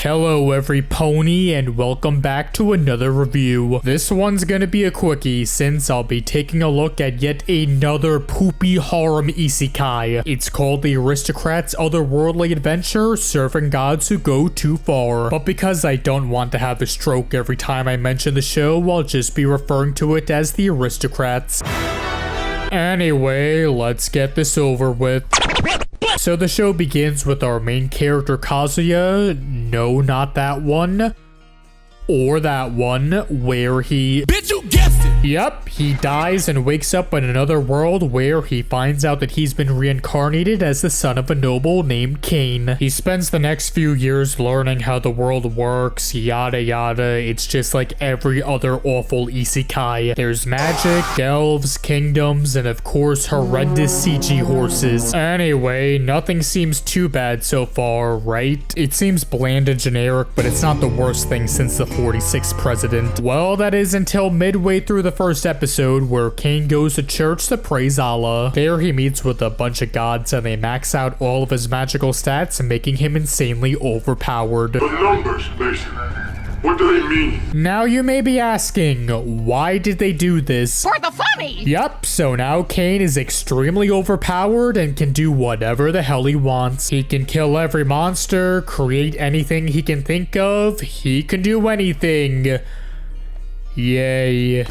Hello every pony and welcome back to another review. This one's gonna be a quickie since I'll be taking a look at yet another poopy harem isekai. It's called the Aristocrat's Otherworldly Adventure, serving gods who go too far. But because I don't want to have a stroke every time I mention the show, I'll just be referring to it as the Aristocrats. Anyway, let's get this over with. So the show begins with our main character Kazuya, no, not that one, or that one, where he— Bitch, you guessed it! Yep, he dies and wakes up in another world where he finds out that he's been reincarnated as the son of a noble named Kane. He spends the next few years learning how the world works, yada yada. It's just like every other awful isekai. There's magic, elves, kingdoms, and of course horrendous CG horses. Anyway, nothing seems too bad so far, right? It seems bland and generic, but it's not the worst thing since the 46th president. Well, that is until midway through the first episode where Kane goes to church to praise Allah. There he meets with a bunch of gods and they max out all of his magical stats, making him insanely overpowered. The numbers, Mason. What do they mean? Now you may be asking, why did they do this? For the funny! Yep, so now Kane is extremely overpowered and can do whatever the hell he wants. He can kill every monster, create anything he can think of, he can do anything. Yay.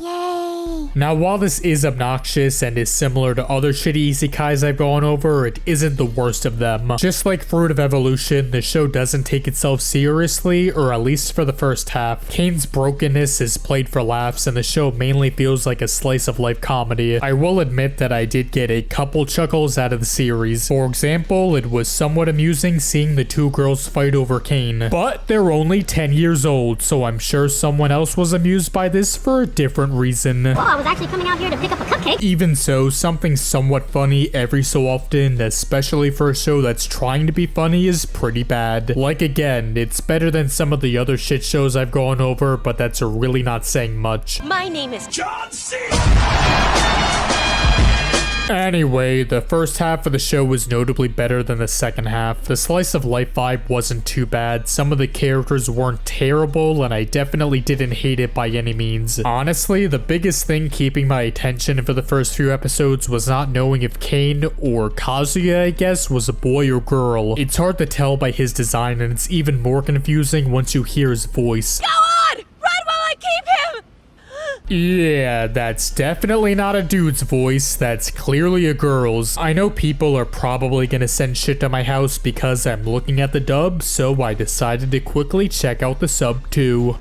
Now, while this is obnoxious and is similar to other shitty isekais I've gone over, it isn't the worst of them. Just like Fruit of Evolution, the show doesn't take itself seriously, or at least for the first half. Kane's brokenness is played for laughs, and the show mainly feels like a slice of life comedy. I will admit that I did get a couple chuckles out of the series. For example, it was somewhat amusing seeing the two girls fight over Kane. But they're only 10 years old, so I'm sure someone else was amused by this for a different reason. Well, I was actually coming out here to pick up a cupcake. Even so, something somewhat funny every so often, especially for a show that's trying to be funny, is pretty bad. Like again, it's better than some of the other shit shows I've gone over, but that's really not saying much. My name is John C. Anyway, the first half of the show was notably better than the second half. The slice of life vibe wasn't too bad, some of the characters weren't terrible, and I definitely didn't hate it by any means. Honestly, the biggest thing keeping my attention for the first few episodes was not knowing if Kane, or Kazuya I guess, was a boy or girl. It's hard to tell by his design, and it's even more confusing once you hear his voice. Go on! Run while I keep him! Yeah, that's definitely not a dude's voice, that's clearly a girl's. I know people are probably gonna send shit to my house because I'm looking at the dub, so I decided to quickly check out the sub too.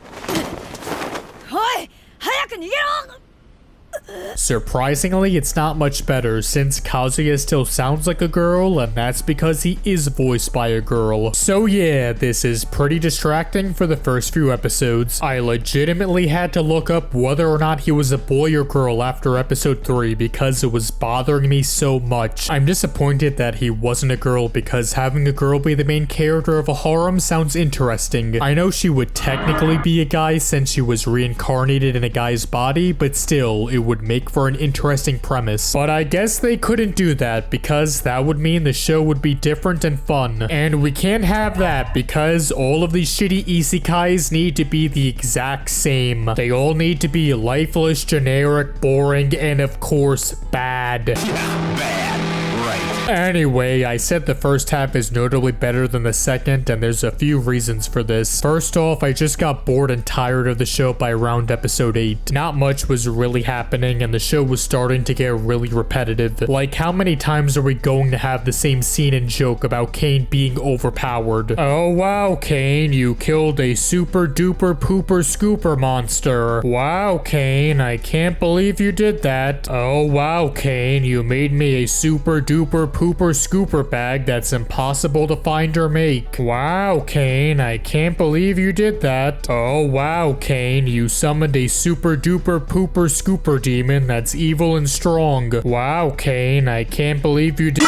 Surprisingly, it's not much better since Kazuya still sounds like a girl, and that's because he is voiced by a girl. So yeah, this is pretty distracting for the first few episodes. I legitimately had to look up whether or not he was a boy or girl after episode 3 because it was bothering me so much. I'm disappointed that he wasn't a girl because having a girl be the main character of a harem sounds interesting. I know she would technically be a guy since she was reincarnated in a guy's body, but still, it would make for an interesting premise. But I guess they couldn't do that because that would mean the show would be different and fun. And we can't have that because all of these shitty isekais need to be the exact same. They all need to be lifeless, generic, boring, and of course, bad. Anyway, I said the first half is notably better than the second, and there's a few reasons for this. First off, I just got bored and tired of the show by around episode 8. Not much was really happening, and the show was starting to get really repetitive. Like, how many times are we going to have the same scene and joke about Kane being overpowered? Oh wow, Kane, you killed a super duper pooper scooper monster. Wow, Kane, I can't believe you did that. Oh wow, Kane, you made me a super duper pooper scooper bag that's impossible to find or make. Wow, Kane, I can't believe you did that. Oh wow, Kane, you summoned a super duper pooper scooper demon that's evil and strong. Wow, Kane, I can't believe you did.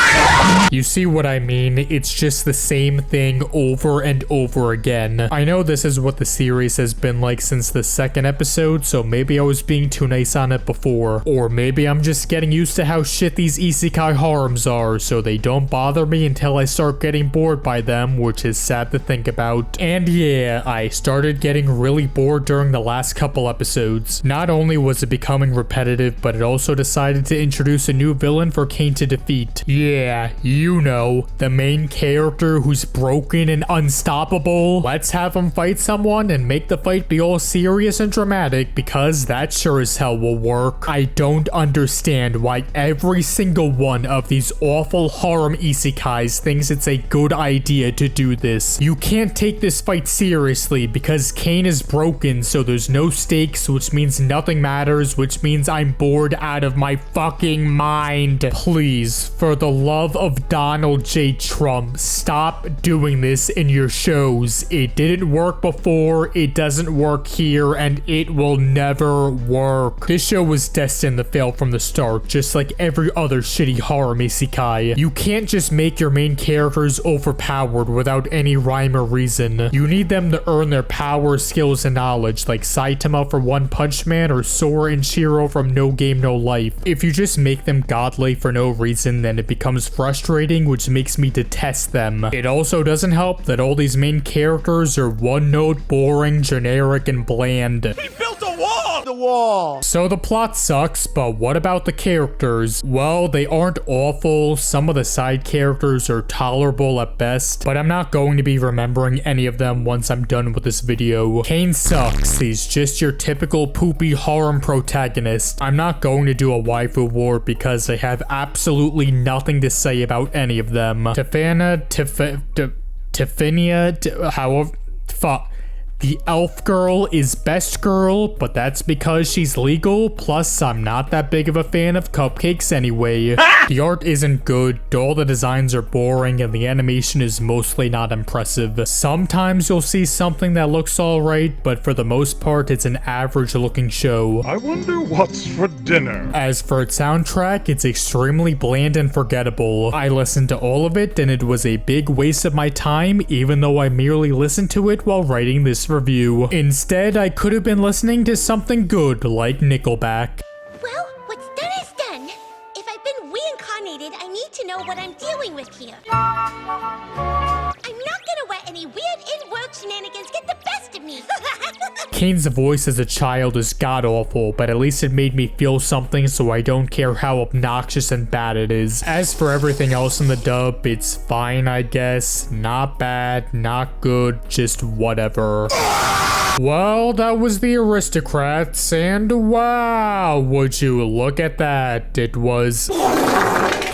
You see what I mean? It's just the same thing over and over again. I know this is what the series has been like since the second episode, so maybe I was being too nice on it before. Or maybe I'm just getting used to how shit these isekai harems are, anymore, so they don't bother me until I start getting bored by them, which is sad to think about. And yeah, I started getting really bored during the last couple episodes. Not only was it becoming repetitive, but it also decided to introduce a new villain for Kane to defeat. Yeah, you know, the main character who's broken and unstoppable. Let's have him fight someone and make the fight be all serious and dramatic, because that sure as hell will work. I don't understand why every single one of these awful harem isekais thinks it's a good idea to do this. You can't take this fight seriously because Kane is broken, so there's no stakes, which means nothing matters, which means I'm bored out of my fucking mind. Please, for the love of Donald J. Trump, stop doing this in your shows. It didn't work before, it doesn't work here, and it will never work. This show was destined to fail from the start, just like every other shitty harem isekai. You can't just make your main characters overpowered without any rhyme or reason. You need them to earn their power, skills, and knowledge, like Saitama for One Punch Man or Sora and Shiro from No Game No Life. If you just make them godly for no reason, then it becomes frustrating, which makes me detest them. It also doesn't help that all these main characters are one-note, boring, generic, and bland. He built a wall! The wall! So the plot sucks, but what about the characters? Well, they aren't awful. Some of the side characters are tolerable at best, but I'm not going to be remembering any of them once I'm done with this video. Kane sucks. He's just your typical poopy harem protagonist. I'm not going to do a waifu war because I have absolutely nothing to say about any of them. Tiffania, however, fuck. The elf girl is best girl, but that's because she's legal, plus I'm not that big of a fan of cupcakes anyway. The art isn't good, all the designs are boring, and the animation is mostly not impressive. Sometimes you'll see something that looks alright, but for the most part it's an average looking show. I wonder what's for dinner. As for its soundtrack, it's extremely bland and forgettable. I listened to all of it and it was a big waste of my time, even though I merely listened to it while writing this review. Instead, I could have been listening to something good like Nickelback. Well, what's done is done. If I've been reincarnated, I need to know what I'm dealing with here. I'm not gonna let any weird in-world shenanigans get the best of me. Kane's voice as a child is god-awful, but at least it made me feel something, so I don't care how obnoxious and bad it is. As for everything else in the dub, it's fine, I guess. Not bad, not good, just whatever. Well, that was the Aristocrats, and wow, would you look at that. It was...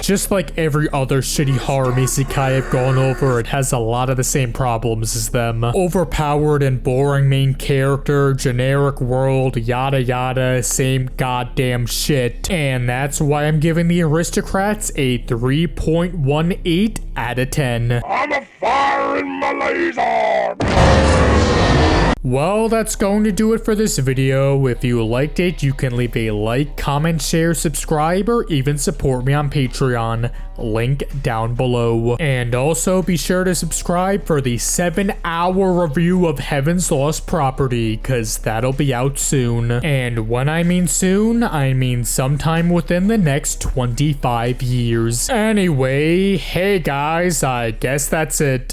just like every other shitty harem isekai I've gone over, it has a lot of the same problems as them. Overpowered and boring main character, generic world, yada yada, same goddamn shit. And that's why I'm giving the Aristocrats a 3.18 out of 10. I'm a fire in my laser. Well, that's going to do it for this video. If you liked it, you can leave a like, comment, share, subscribe, or even support me on Patreon. Link down below. And also be sure to subscribe for the 7-hour review of Heaven's Lost Property, cause that'll be out soon. And when I mean soon, I mean sometime within the next 25 years. Anyway, hey guys, I guess that's it.